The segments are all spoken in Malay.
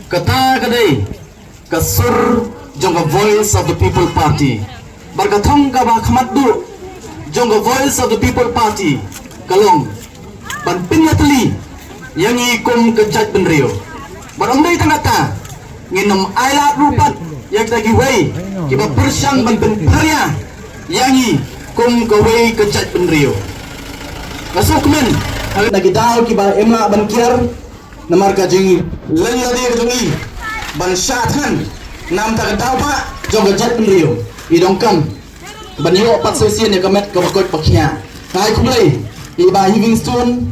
Kata kadai kasur jong voice of the people party berkatong ka ba khamatdu jong voice of the people party kalong ban pinyatli yang ikum kejat benrio barangdai tanata nginam ailat rupat yang tagi wei kiba persang ban penparya yang ikum kawei kejat benrio masukmen lagi daw kiba emla ban kiar namar ka jing lengadi jungi ban syathan nam ta daw pa jong kejat benrio idongkam ban yo pat sosian ya kamet ka bakot pakhya hai kumlei iba Livingstone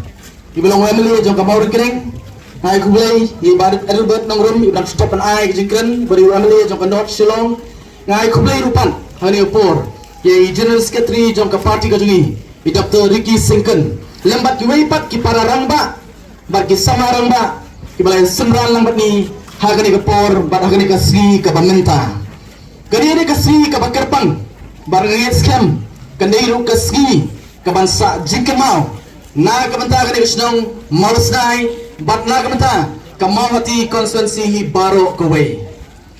iba long family jong ka bawr kring hai kumlei iba Albert nongrum iba stop an ai jingkren bari family jong ka North Shillong ngai kumlei rupan hani upor ye general secretary jong ka party ka jungi i Dr. Ricky Singken lembat ki weipat ki para rangba bar ki samarang ba ki balai semran lambat ni hagani ka por bar hagani ka sri ka bamenta kani ka sri ka bakarpang bar ngit scam kani ru ka sri ka bansa jingken mau na ka benta kani snong malusnai bat na ka benta ka mawati constituency hi baro ka wei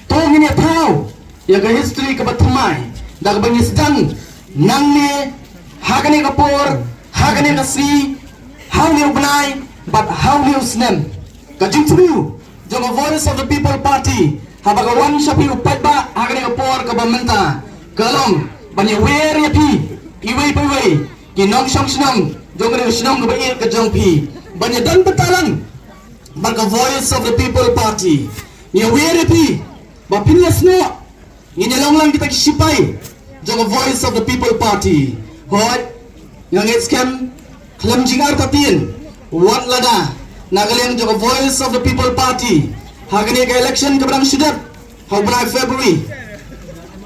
to ngini thau ya ka history ka batamai da ka bangis dan nang ne hagani ka por hagani ka sri how ni ubnai but how ni usnem ka jingtu jong voice of the people party habaga wan shapi upat ba hagani ka por ka bamenta kalong bani wer ya pi iwei pai wei ki nong shong snong jong re snong ka bai ka jong pi bani dan betalang bar ka voice of the people party ni wer ya pi ba pinyas no ni nyalong lang kita kisipai jong voice of the people party hoi yang scam klam jingar katin wat lada nagaleng jong voice of the people party hagani ka election ka brang sidat how bra February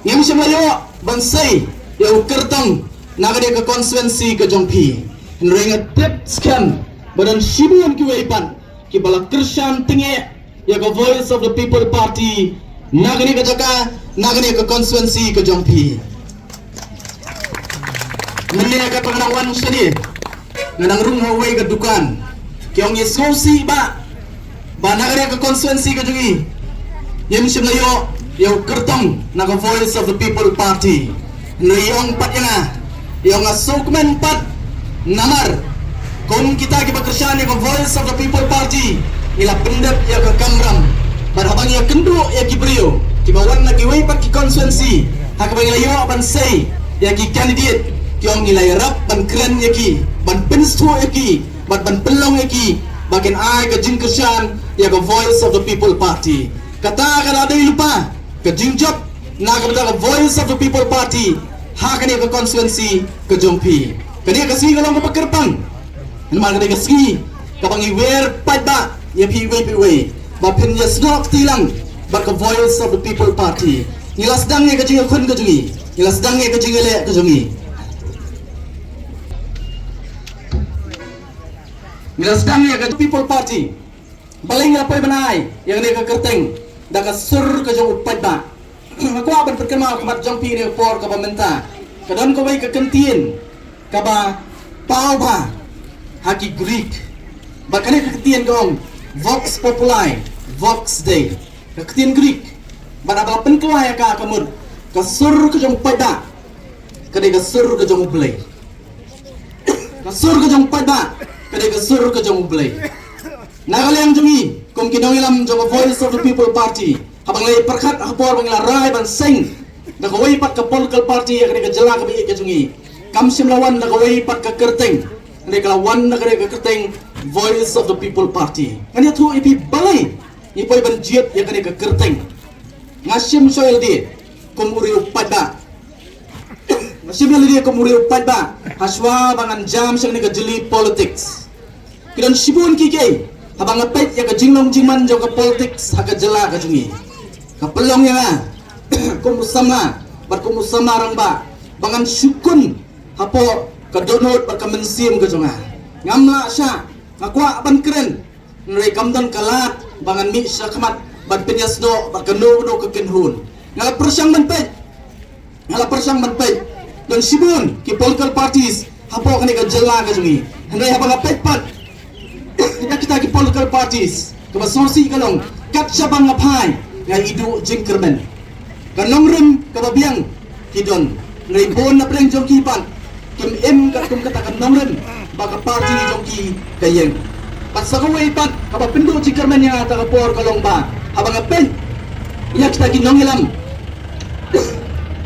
ngem semayo bansai ya ukertong nagade ka constituency ka jongpi nrenga tip scam badan shibun ki weipan ki bala krishan tinge ya ka voice of the people party nagade ka jaka nagade ka constituency ka jongpi menne ka pangnawan sini nganang rung hawai ka dukan kyong yesosi ba nagade ka constituency ka jongi yem semayo yung kertong naga voice of the people party yung pat yung asukmen pat namar kung kita kibakrasyan yung voice of the people party ila pendep ya ke kamram barhabang ya kendu ya kibriyo kibawan na kiway pat ki constituency hakabang ila yung bansay ya ki candidate yung ila rap ban kren ya ki ban pinstu ya ki ban pelong ya ki bakin ay ka jingkrasyan ya ke voice of the people party kata kada ada lupa ke jingjap na ka voice of the people party ha kani ka constituency ke jongpi kani ka si kalong ka pagkerpang naman kani ka si kapang iwer padba ya pi we ba pin ya snok tilang ba ka voice of the people party nilas dang ka jinga kun ka jungi nilas dang ka jingale ka jungi nilas dang ka people party paling apa benai yang ni ka kerteng daga sur ka jong upat ba aku aban perkema kamat jong pi ne por ka bamenta kadon ko bai ka kentien ka ba pau ba haki greek ba kane ka kentien gong vox populi vox dei ka kentien greek ba na ba penkla ya ka kamud ka sur ka jong upat ba kade ka sur ka jong ublei ka sur ka jong upat ba kade ka sur ka jong ublei nagaleng jungi kung kinongilam jong voice of the people party habang lay perkat hapor bangla rai ban sing nakaway pat ka political party ya ka jala ka bi ka jungi kamsim lawan nakaway pat ka kerteng ne ka lawan na ka kerteng voice of the people party kanya thu ipi balai ipoy ban jiet ya ka kerteng ngasim soil di kumuri upat ba ngasim di kumuri upat ba haswa bangan jam sang ne ka jeli politics kidan sibun kike habang apet ya ka jinglong jingman jo ka politics haga jela ka jungi ka pelong ya kumusama bar kumusama rang ba bangan syukun hapo ka donot bar ka mensim ka junga ngamla sya ngakwa ban keren nrei kamdan kalat bangan mi sya khamat bar penyas do bar ka no ka kenhun ngala persyang manpet dan sibun ki political parties hapo ka ni ka jela ka jungi nrei habang apet pat ya kita ki political parties ke sosi kalong kat sabang apai ngai idu jingkermen kanong rim ke babiang hidon ngai bon na preng jong kipan kim em kat kum kata kanong rim baka party jong ki kayeng pat sakawai pat ka pindu jingkermen ya ta kapor kalong ba abang apen ya kita ki nongilam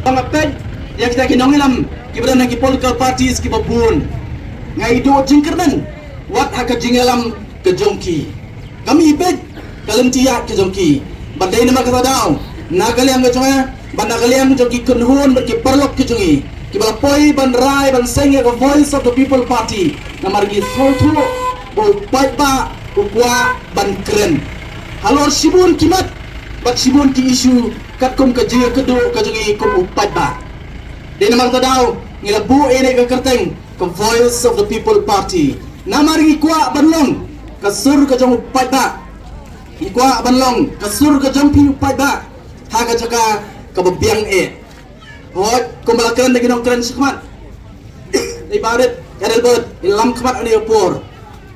abang apen ya kita ki nongilam kibra na ki political parties ki babun ngai idu jingkermen wat haka jingalam ke jongki kami ibet kalam tiya ke jongki badai nama kata daw nagaliam ke jonga ban nagaliam jongki kunhun berki perlok ke jongi kibala poi ban rai ban senge ke voice of the people party namargi sotu bo paipa ukwa ban kren halor sibun kimat bat sibun ki isu katkum ke jinga kedu ke jongi kum upaipa dai nama kata daw ngila bu ene ke kerteng ke voice of the people party namari kuah banlong kasur ke jong upai ba kuah banlong kasur ke jong pi upai ba haga jaka ke bebiang hot kumbalakan lagi nong keren sekmat ibarat edelbert ilam kmat ani opor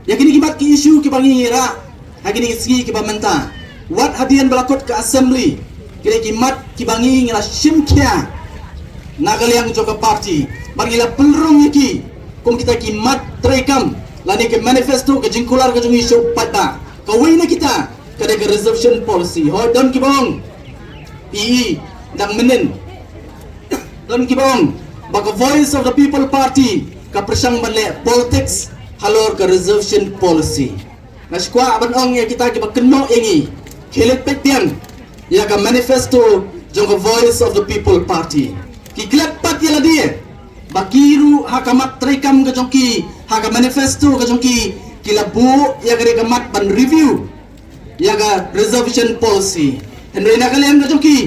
ya kini kibat ki isu ki bangi ra hagini sigi ki bamenta wat hadian balakot ke assembly kini kimat ki bangi ngila simkia nagaliang joka party bangila pelrong yaki kum kita kimat trekam lani ke manifesto ke jingkular ke jungi show pada kawai na kita kada ke reservation policy ho don kibong PE dang menen don kibong baka voice of the people party ka persang banle politics halor ke reservation policy naskwa abanong ya kita ke bakno ingi kelet petian ya ka manifesto jong voice of the people party ki klet pat ya ladie bakiru hakamat trekam ke jongki haka manifesto ke jongki kilabu ya gare gamat ban review ya ga reservation policy henry na kalian ke jongki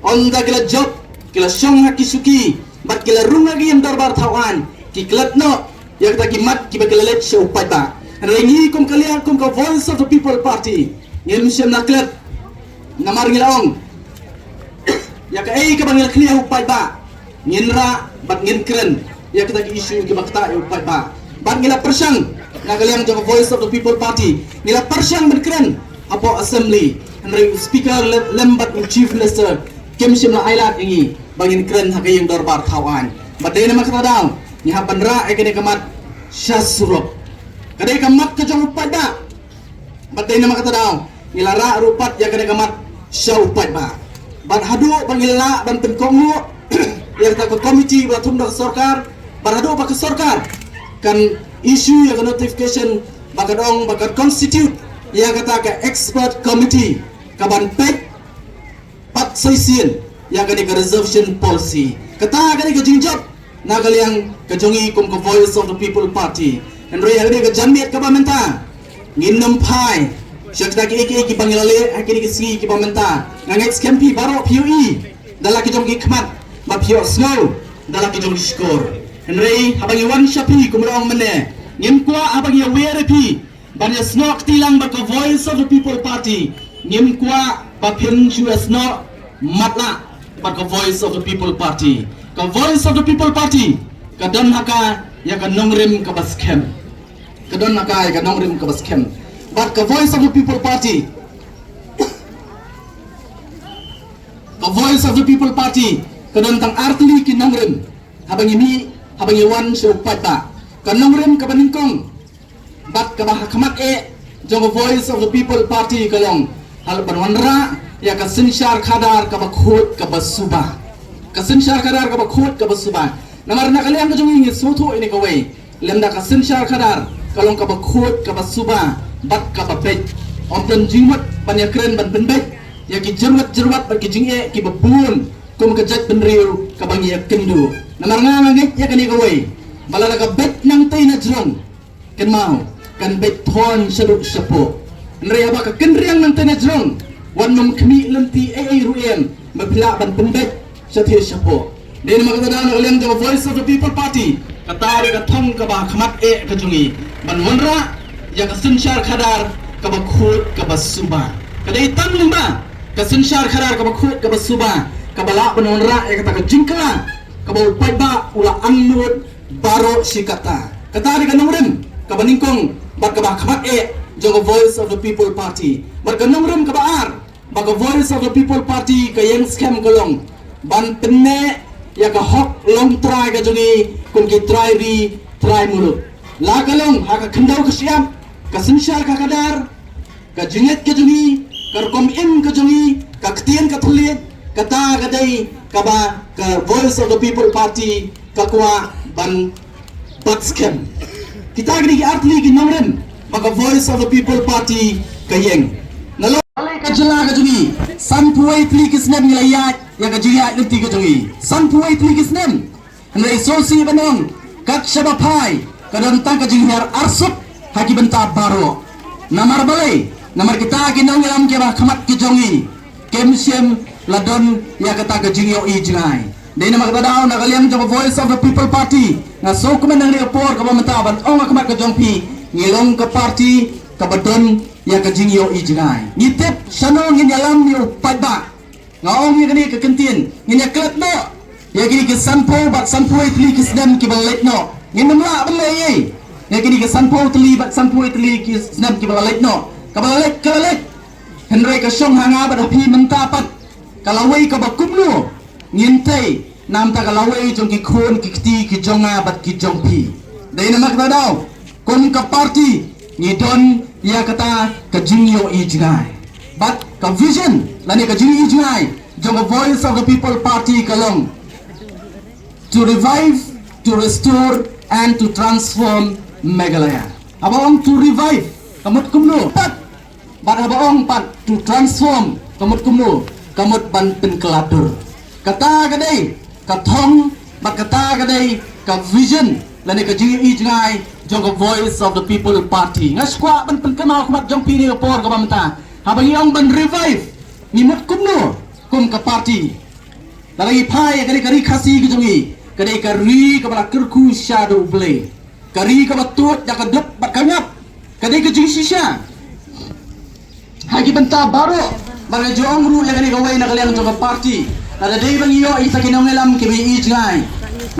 on da kila job kila shong hakisuki bat kila runga gi darbar thawan ki klat no ya ta kimat ki bakila let show pata henry ngi kum kalian kum ka voice of the people party ngem shem na klat namar ngilaong ya ka ka bangil clear upai ba nginra bat ngin keren ya kita ki isu ki bakta upai ba bat ngila persang nagaliang jong voice of the people party ngila persang ben keren apo assembly henry speaker lembat chief minister kem sim la ailat ingi bangin keren hagayeng darbar thawan badai nama kata daw ni haban ra ekene kamat syasrop kadai kamat ke jong upai ba badai nama kata daw ngila ra rupat ya kene kamat syau upai ba ban hadu bangila ban penkongu yang tak komiti batum dak sarkar barado bak sarkar kan isu yang notification bakadong bakar constitute ya kata ke expert committee kaban pek pat saisian ya kani ke reservation policy kata kani ke jingjab nagal yang kejongi kum ke voice of the people party henry hari ke jamiat ka bamenta nginam pai syakta ki iki bangilale akini ke si ki bamenta nganget skempi baro PUE dalaki jongi khmat mapio snow dalaki jong skor henry habangi wan shapi kumrong mene ngimkwa habangi WRP banya snok tilang ba voice of the people party ngimkwa ba pin sno matla ba voice of the people party ka voice of the people party kadon haka ya ka nongrim ka baskem kadon haka ya ka nongrim ka baskem but ka voice of the people party ka voice of the people party kadon tang artli ki nongrim habangi wan so pata kan nongrim ka baningkong bat ka bahakamat jong voice of the people party kalong hal banwanra ya ka sinshar khadar ka bakhut ka basuba ka sinshar khadar ka bakhut ka basuba namar na kalian ka jong ngi soto ini ka wei lemda ka sinshar khadar kalong ka bakhut ka basuba bat ka bapet onten jingmat banya keren ban benbet ya ki jerwat bat ki jinge ki babun kum kejat benriu kabangi yakindu namar ngangit ya kani kawai balala ka bet nang tay na jrong ken mau kan bet thon saduk sapo nri aba ka kenriang nang tay na jrong wan nom kmi lenti ruem mapila ban pembet sathi sapo den magada na kalian the voice of the people party katari ka thong ka ba khamat ka jungi ban wanra ya ka sinshar khadar ka ba khut ka ba suba kadai tang limba ka sinshar khadar ka ba khut ka ba suba kabala penonra ya kata kejingkala kabau paiba ula annud baro sikata kata di kanongren kabaningkong bat ka ba khamat jong voice of the people party bat ka nongrum ka ba bat ka voice of the people party ka yang scam kolong ban penne ya ka hok long try ka jongi kun ki try ri try mulu la kalong ha ka khandau ka siam ka sinshar ka kadar ka jinget ka jongi ka kom im ka jongi ka ktien ka thuliet ka ta ka dai ka ba ka voice of the people party ka kwa ban bat scam kita gini ki artli ki nomrem maka voice of the people party kayeng nalo ka jela ka jungi san puai tli kisnem ngilayat ya ka jiya nti ka jungi san puai tli kisnem nai sosi banong kat shabapai kadon tang ka jinghar arsup haki benta baro namar balai namar kita ki nong yalam ke ba khamat ki jungi kemsem ladon ya kata ka jingyo I jingai dei nama kata daw na kaliang jong voice of the people party na so kumenang ni opor ka mataban ong akamat ka jong pi ngilong ka party ka badon ya ka jingyo I jingai ngitep sano ngin yalam ni upat ba ngaong ni kani ka kentien ngin ya klet no ya kini ke sanpo bat sanpo itli kisdam ki balet no ngin namla balai ye ya kini ke sanpo tli bat sanpo itli kisdam ki balet no ka balet henry ka song hanga bat api mentapat kalawai ka bakumno ngintay nam ta kalawai jong ki khon ki kti ki jonga bat ki jongpi dei namak ta daw kon ka party ni don ya kata ka jingyo I jingai but ka vision lani ka jingyo I jingai jong a voice of the people party kalong to revive, to restore and to transform Meghalaya abang to revive kamut kumno pat bat abang pat to transform kamut kumno kamut ban pen keladur kata kadai kathong bat kata kadai ka vision lani ka jingyo I jingai jong a voice of the people party ngaskwa ban pen kanal kumat jong pini opor ka bamta habang yang ban revive ni mut kumno kum ka party lagi pai kari khasi ki jongi kadai kari ka bala kerku shadow blay kari ka batut ya ka dep bat kanyap kadai ka jing sisha hagi benta baro bang jong ru ya kani ka wai na kaliang jong ka party ada dei bang iyo isa kinong elam ki bi I jingai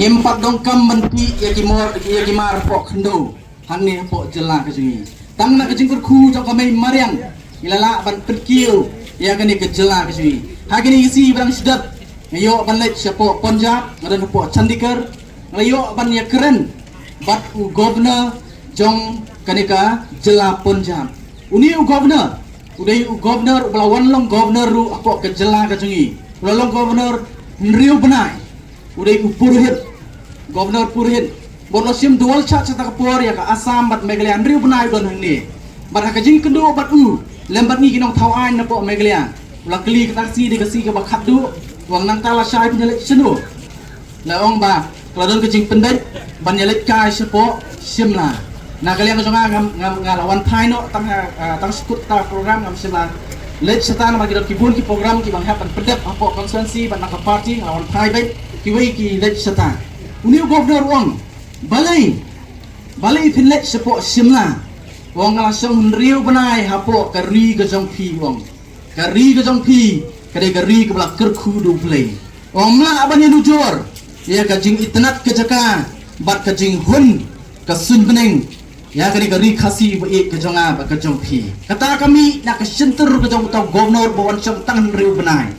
ngimpak dong kam menti ya ki mar pok khndo hanne pok jela ka jingi tang na ka jingkur khu jong ka mai mariang ilala ban pekiu ya kani ka jela ka jingi hagini isi bang sedap ngayo ban lek siapo Punjab ngadan po Chandigarh ngayo ban ya keren bat u governor jong kani ka jela Punjab uni u governor udai u governor belawan long governor ru apo ka jela ka jingi ulalong governor nriu benai udai u puruhit governor puruhit bono sim dual chat sa kapor ya ka Assam bat Meghalaya nriu benai don hangni bat ka jing kedo bat u lembat ni kinong thau ai na po Meghalaya ulakli ka taksi de kasi ka bakhat du wang nang tala shai pinjalik senu la ong ba kladon ka jing pendet ban yalet kai sepo simla na kalian ka jonga ngam lawan thai no tang skut ta program ngam simla let setan ma kidot kibun ki program ki bang hapan pedep apo konstituensi ban nak party lawan thai bai ki wei ki let setan uni governor wang balai pinlet sepo simla wang ngala song riu benai hapo kari ka jong pi wang kari ka jong pi kadai kari ka bala kerku du play omla abani nujur ya ka jing itnat ke jaka bat ka jing hun ka sun beneng ya kari khasi bu ek ka jonga ba ka jong pi kata kami nak ka sentur ka jong tau governor bawan song tang riu benai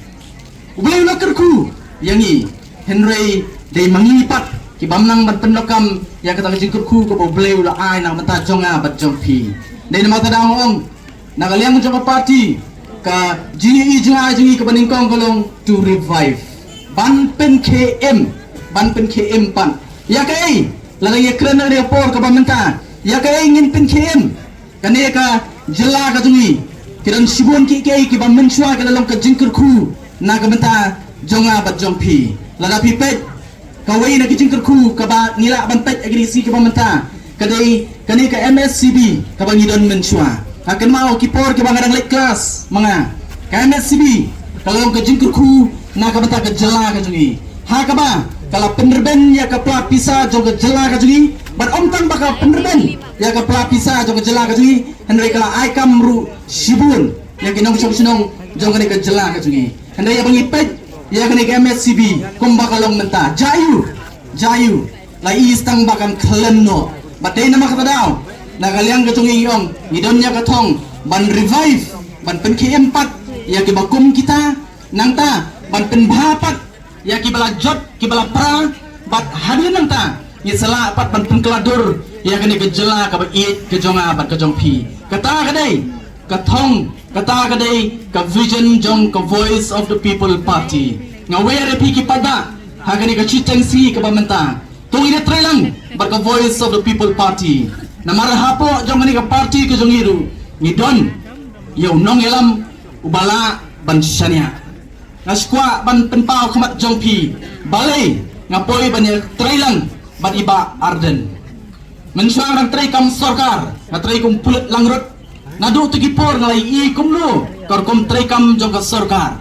ublay na kerku yangi henry dei mangipat ki bamnang ban pendokam ya kata ka jing kerku ka ublay la ai na mata jonga ba jong pi dei na mata dang ong na kaliang jong party ka jini I jingai ka baningkong kolong to revive ban pen KM pan ya kai lalai kren na report ka bamenta ya kai ngin pen KM kane ka jela ka jungi kiran sibon ki bamen chua ka lalong ka jingkur khu na ka benta jonga bat jongpi lada pipet ka wei na ki jingkur khu ka ba nila ban pet agresi ka bamenta kadai kane ka MSCB ka bangidon men chua akan mau kipor ke bangadang late class manga KMSCB kalau ke jingkur khu na ka benta ka jela ka jungi ha ka ba kalau penerben ya ka pla pisa jong ka jela ka jungi bat om tang baka penerben ya ka pla pisa jong ka jela ka jungi henry kala ai kam ru sibun ya kinong sinong jong ka jela ka jungi henry ya bangi pet ya ka MSCB kum bakalong menta jayu la istang bakan klem no bat dei nama kata daw nakaliang ka tungi yong ngidon niya katong ban revive ban pen KM4 ya kibakum kita nang ta ban pen bahapat ya kibala jot kibala pra bat hadir nang ta ni sala pat ban pen keladur ya kene kejela ka ba it kejonga bat kejong pi kata kadai katong kata kadai ka vision jong ka voice of the people party ngawere pi kipada hagani ka chitensi ka bamenta tung ina trelang bat ka voice of the people party na marahapo jong ni ka party ke jong iru ngidon yo nong elam ubala ban syania naskwa ban penpau khamat jong pi balai ngapoi ban trelang bat iba arden mensuang rang trai kam sarkar na trai kum pulut langrut nadu tegipor ngalai i kumlu kor kum trai kam jong ka sarkar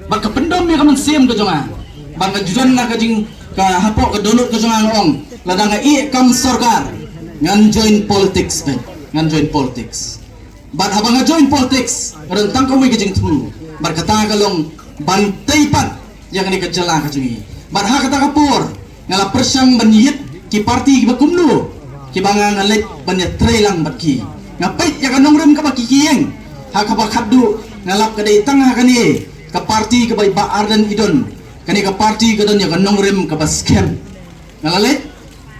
bat ka pendom ya kam sim ka jonga ban ka judan na ka jing ka hapok ka donut ka jonga ngong ladang i kam sarkar ngan join politics ben ngan join politics bat habang nga join politics rentang ka wi ka jing tu bat kata kalong ban taipan ya kani ka jala ka jungi bat ha kata kapur ngala persang baniyit ki parti ki bakumlu ki banga ngalet banya trailang batki ngapait ya kanong rem ka bakikiyeng ha ka bakaddu ngalap ka dai tangah kani ka parti ka bai baar dan idon kani ka parti ka don ya kanong rem ka baskem ngalalet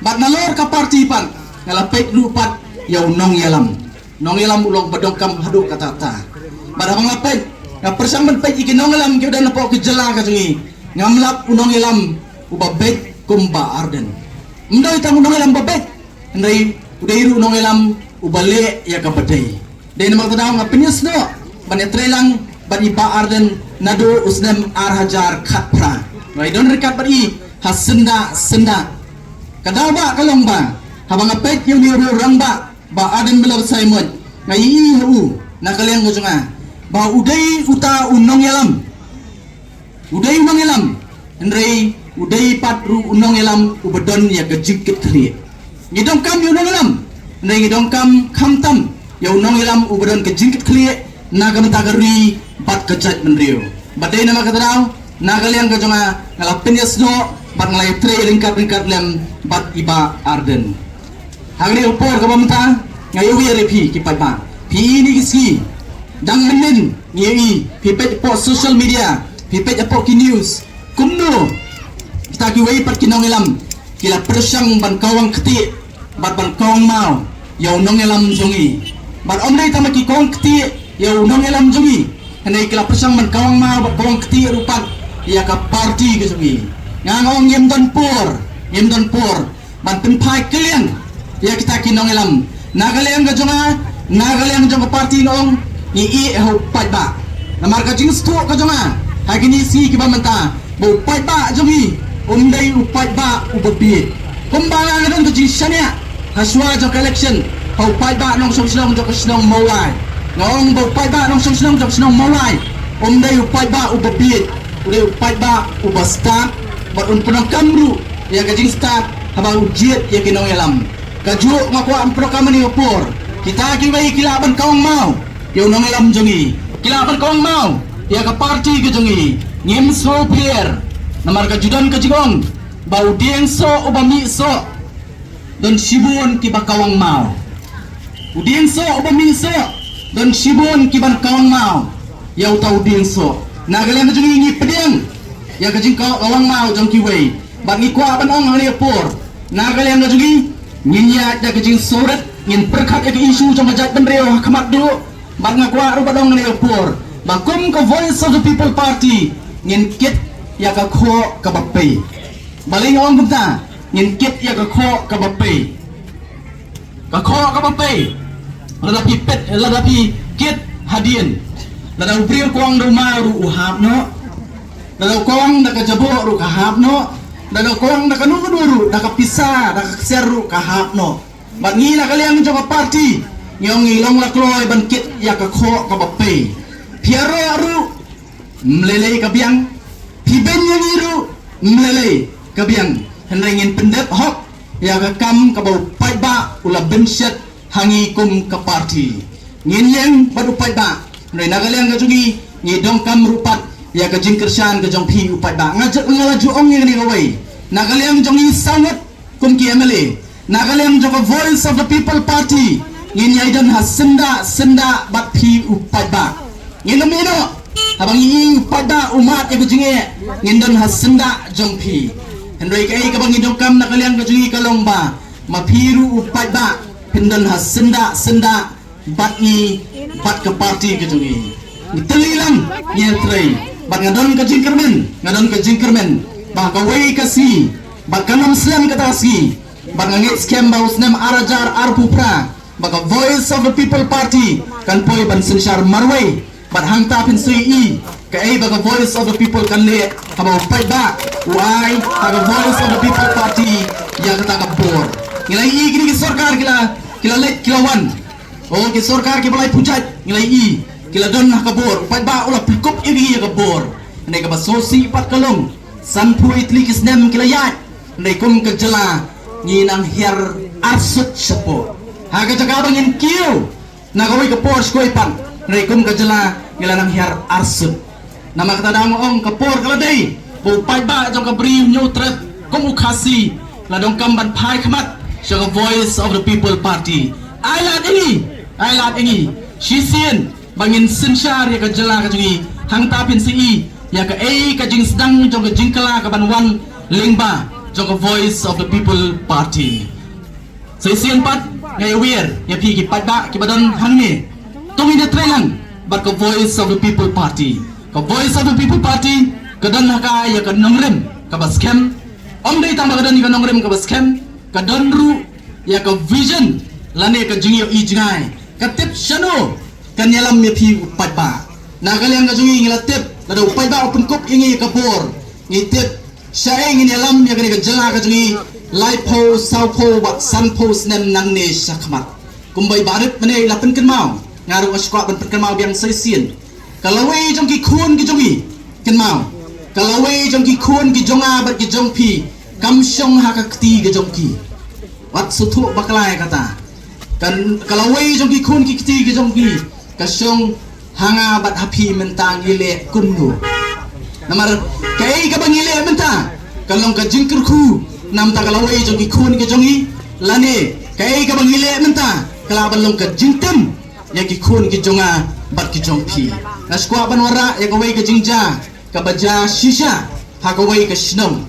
bat nalor ka parti pan ngalapait lupat ya unong yalam ulong badongkam hadu kata ta bat abang lapait na persang ban pait ikinong yalam ki udan na po kejela ka jungi ngamlap unong yalam ubabet kumba arden mdoy tang unong yalam babet ndai udairu unong yalam ubale ya kabadai dai namak tadaw nga pinyas no ban trelang ban iba arden nado usnem arhajar khatpra right don rekat bari hasenda senda kadaw ba kalong ba habang apet yung niru rang ba arden belaw saimon ngai hu nakaliang ko junga ba uday uta unong yalam ndai uday patru unong yalam ubadon ya gejikit kli ngidong kam unong yalam ndai ngidong kam khamtam ya unong yalam ubadon gejikit kli nagam tagari bat kejat menrio badai nama katadaw nagaliang kajonga ngalapin yasno bat ngalay tre lingkat lem bat iba arden hagri upor kabamta ngayo repi kipat ba pi ini kiski dang menin ngi pipet po social media pipet po ki news kumno kita ki wei pat kinong elam kila persang ban kawang keti bat ban kawang mau yaw nong elam jongi bat omdai tama ki kawang keti yaw nong elam jongi hanai kila persang ban kawang mau bat kawang keti rupat ya ka party ke jongi ngangong yem don por ban penpai kalian ya kita kinong elam nagaliang ka jonga nagaliang jong ka party ngong ni i ho pat ba namar ka jing sto ka jonga hagini si ki ba manta bo pat ba jongi umdai upat ba ubabi kumbanga ngadon to jishania haswa jong election ho pat ba nong song jong kasnong mawai ngong bo pat ba nong song jong kasnong mawai umdai upat ba ubabi udai upat ba ubasta ba unpunang kamru ya kajing start haba ujiet ya kinong yalam kaju ngako ang program ni upor kita kiwai kilaban kawang mau yo nong yalam jongi kilaban kawang mau ya ka party ke jongi ngim so pier namar kajudan kajigong bau dieng so ubami so don sibun kiba kawang mau udieng so ubami so don sibun kiban kawang mau yau tau dieng so nagalian kajungi ngi pedeng ya kajing kawang mau jong kiwei bangi kwa banong ngani por nagalian kajungi nginya da kajing surat ngin perkhat ya isu jong kajat benreo khamat dulu bang ngakwa ru badong ngani por bakum ka voice of the people party ngin kit ya ka kho ka bapai baling ong kumta ngin kit ya ka kho ka bapai ladapi kit hadien ladaw brio kuang rumah ru uhap no ladaw kuang da ka jabo ru kahap no ladaw kuang da ka nuduru da ka pisa da ka seru kahap no bangi na kaliang jong party ngong ilong lakloy ban kit ya ka kho ka bapai piaro aru mlelei kabiang piben yang iru mlelei kabiang henrengin pendep hok ya ka kam ka bau pai ba ula benset hangi kum ka party ngin yang badu pai ba noi nagaliang ka jugi ngi dong kam rupat ya ka jingkersan ka jong pi upai ba ngajak ngalaju ong yang ni kawai nagaliang jong i sangat kum ki emele Nagalem jong Voice of the People Party ngin yaidan has senda bat phi upat ba ngin mino habang i upat ba umat ya kujinge ngin dan has senda jong phi hendrai kai ka bang idong kam nagalem kujingi kalong ba mapiru upat ba hindan has senda bat ni bat ke parti kujingi telilang ngin trai bat ngadon ka jingkermen ba ka wei kasi bat kanam slam kata si bangangit scam baus nem arajar arpupra baga Voice of the People Party kan poi ban sinshar marway bat hangta pin sui ka ai baga Voice of the People kan le haba pai ba wai baga Voice of the People Party ya kata ka bor ngilai gini ki sarkar kila let kila wan oh ki sarkar ki balai pujat ngilai kila don ka bor pai ba ula pikup iri ya ka bor ne ka basosi pat kalong sanpu itli kisnem kila yat ne kum ka jala nginang her arsut sepo haga jaga bangin kiu nagawai ke por skoi pan reikum ka jala ngilanang her arsut nama kata dang ong ke por kala dei bu pai ba jong ka bri nyu trep kum ukasi la dong kam ban pai khmat so Voice of the People Party ailat ini shisien bangin sinshar ya ka jala ka jungi hang tapin si ya ka ka jing sedang jong ka jingkala ka ban wan lingba jong Voice of the People Party. Saya sian pat ngay wear ya pi ki pat ba ki badan hang ni. Tong ina trailang bat ka Voice of the People Party. Ka Voice of the People Party kadan ka ya ka nongrem ka baskem. Om dei tang badan ni ka nongrem ka baskem. Ka donru ya ka vision lane ka jingyo ijngai. Ka tip shano kan yalam ya pi pat ba. Nagalang ka jungi ngilatip lado pat ba open kop ingi ka bor. Ngitip saya ingin alam yang kena jela kajungi light post, south post, wat sun post nem nang ne sakmat. Kumbai barit mana ilapan kenmau, ngaruh askuat ban kenmau biang sesian. Kalau wei jong ki kun ki jongi kenmau, kalau wei jong ki kun ki jonga bat ki jongpi, kamsyong hakakti ki jongki. Wat sutu baklai kata. Kan kalau wei jong ki kun ki kti ki jongki, kasyong hanga bat hapi mentang ile kumnu. Namar kai ka bangile menta kalong ka jingkerku nam ta kalawai jongi khun ke jongi lane kai ka bangile menta kala balong ka jingtem ya ki khun ki jonga bat ki jongpi naskwa banwara ya ka wai ka jingja ka baja shisha ha ka wai ka shnong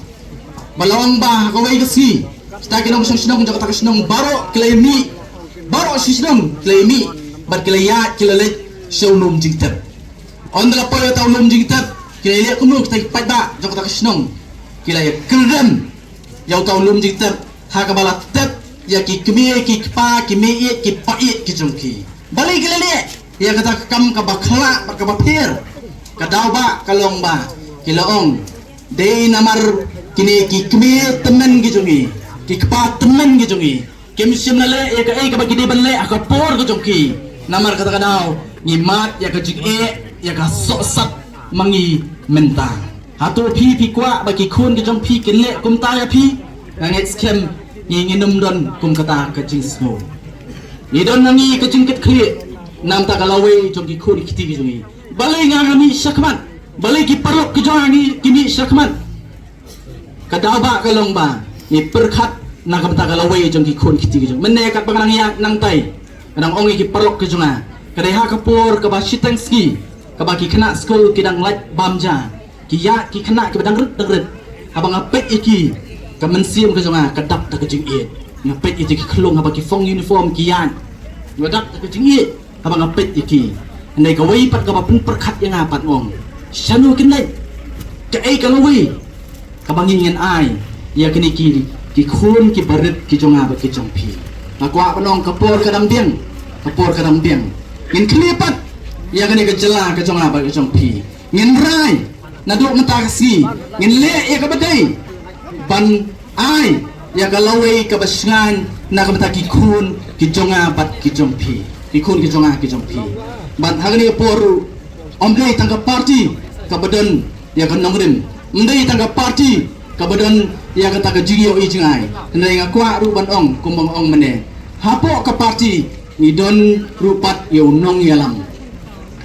balong ba ka wai ka si sta ki nong shnong jok ta ka shnong baro klemi baro shishnong klemi bat kilaya kilale shownum jingtem ondla poyo ta num jingtem kila ile kumuk tai pada jok ta kisnong kila ya kerem yau tau lum jitep ha ka bala tep ya ki kmi ki pa ki me ki pa ki jongki balik kila le ya kata kam ka bakhla ka bapir ka daw ba kalong ba kila ong dei namar kini ki kmi temen ki jongi ki pa temen ki jongi kem sim le ya ka ka bagi de ban le ka por ki jongki namar kata ka daw ni mat ya ka jik ya ka sok sat mangi mentang hatu pi kwa bagi kun ke jong pi kinle kum ta ya pi ngit skem ngi num don kum kata ka jing snow ni don nangi ka jing ket khri nam ta kalawe jong ki kun kiti ki jongi balai ngami sakman balai ki parok ki jongi kimi sakman ka dawa kalong ba ni perkhat na kam ta kalawe jong ki kun kiti ki jong menne kat bang yang nang tai nang ongi ki parok ki jonga kadai ha kapur ka ba sitang ski kabaki kena school kidang light bamja kiya ki kena ki badang rut abang apet iki ka mensiam ka jonga kadap ta ka jing e ngapet iki ki khlong abaki fong uniform kiyan wadap ta ka jing e abang apet iki nei ka wei pat ka ba pun perkhat yang apat ngong sanu kinai ka ai ka lawei ka bangingen ai ya kini ki khun ki barit ki jonga ba ki jongpi akwa panong kapor kadang biang ngin klipat ya kani ke jela ke jonga ba ke jongpi ngin rai naduk mata kasi ngin le ya ka badai ban ai ya ka lawe ka basngan na ka mata ki khun ki jonga bat ki jongpi ki khun ki jonga ki jongpi ban hagani poru omdei tangga parti ka badan ya ka nongrim mdei tangga parti ka badan ya ka ta ka jigio i jingai ndai ngakwa ru ban ong kumbang ong mene hapo ka parti ni don rupat ya unong yalang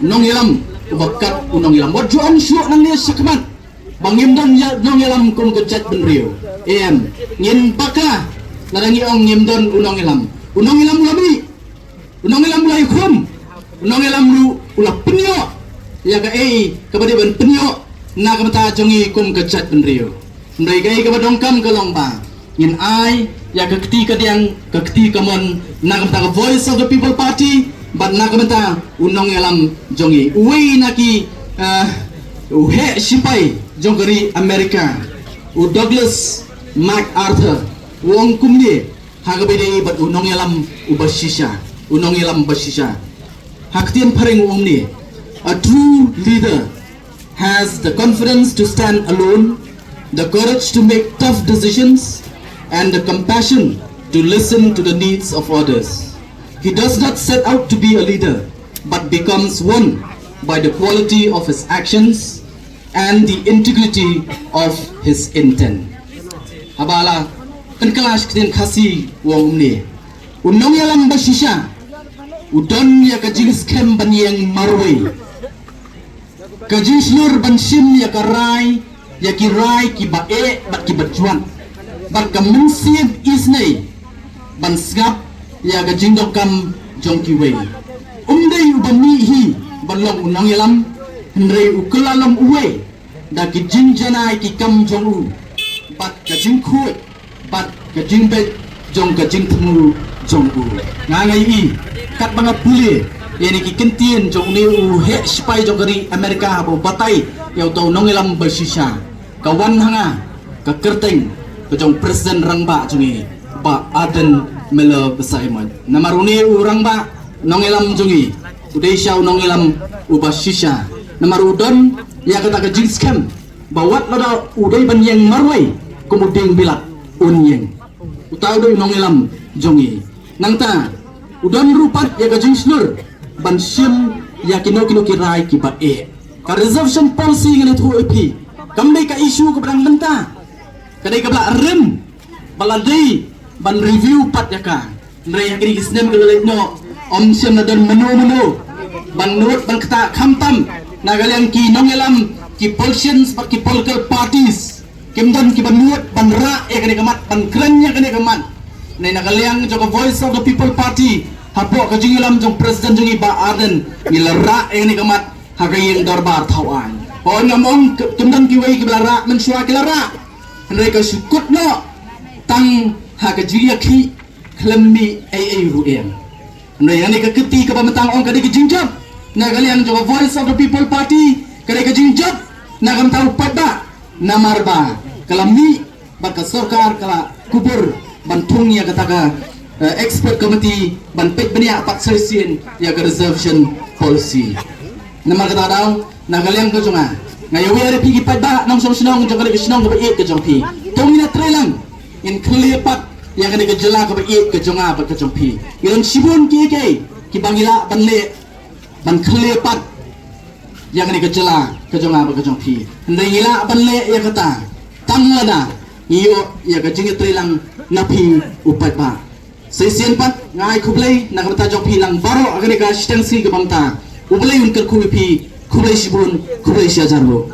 nong yalam ubakat unong yalam wajuan syuk nang ni sakman bangim don nong yalam kum kecet benriu ngin baka narangi ong nyemdon unong ilam ulami unong ilam ulai khum unong ilam lu ulah penyo ya ka kabadi ban penyo na kamata jongi kum kechat penrio ndai gai ka badongkam kalong ba in ai ya kakti kadiang kakti kamon na kamata voice of the people party but na kamata unong ilam jongi uwi naki uhe sipai jongari Amerika u Douglas MacArthur wong kumni hagabide bat unong yalam basisha haktian paring umni a true leader has the confidence to stand alone, the courage to make tough decisions, and the compassion to listen to the needs of others. He does not set out to be a leader but becomes one by the quality of his actions and the integrity of his intent. Habala kan kelas kiten kasi wong ni unong yalam basisha udon ya kajing skem banyang marwe kajing slur bansim ya karai ya kirai ki bae bat ki batjuan bat kamunsib isnei ban sgap ya kajing dokam jongkiwe umdei ubani hi balong unong yalam hendrei ukelalam uwe da ki jinjanai ki kam jongu bat kajing kuat bat kajing bet jong kajing temu jong u ngai i kat banga puli yani ki kentien jong ni u he spai jong gari Amerika bo batai yau tau nongelam basisha kawan hanga ka kerteng ka jong presiden rangba jongi ba aden melo besaiman namaruni u rangba nongelam jongi udesha nongelam u basisha namarudon ya kata kajing scam bawat lada udai banyang marwai kemudian bilat unyeng utau doi nongelam jongi nangta udon rupat ya gajing slur ban sim ya kino kirai ki bat ka reservation policy ngene thu epi kambe ka isu ke pedang benta kadai ka bla rem baladei ban review pat ya ka ndre ya kini kisnem ke no om sim na dan menu ban nut ban kata khamtam nagalang ki nongelam ki politicians pat ki political parties kimdan ki banuat banra e kane kamat ban kranya kane kamat nei nakaliang jong voice of the people party hapo ka jingilam jong president jongi ba arden nilara e kane kamat hagayeng darbar thawan pon ngamong kimdan ki wei ki lara mensua ki lara nei ka sukut no tang haga jiya ki klemmi ai ruem nei ani ka keti ka pamatang ong ka di jingjab nakaliang jong voice of the people party kare ka jingjab nakam tau pada namarba kalami baka sarkar kala kubur bantung ya kataga expert committee ban pet bania pat session ya ka reservation policy namar kata daw nagaliang ko junga ngayon ari pigi pada nang sonong jong kali snong ka ba ka jong pi tongina trelang in clear pat ya ka ni ka jela ka ba ka jonga ba ka jong pi yon sibun ki bangila banle ban clear pat yang ni kecela kejonga ba kejong pi ndai ila banle ya kata tanglana iyo ya kejing trilang napi upat ba sesien pat ngai kublai na kata jong pi lang baro agani ka stengsi ke bangta ublai un ker kubi pi kublai sibun kublai siajarbo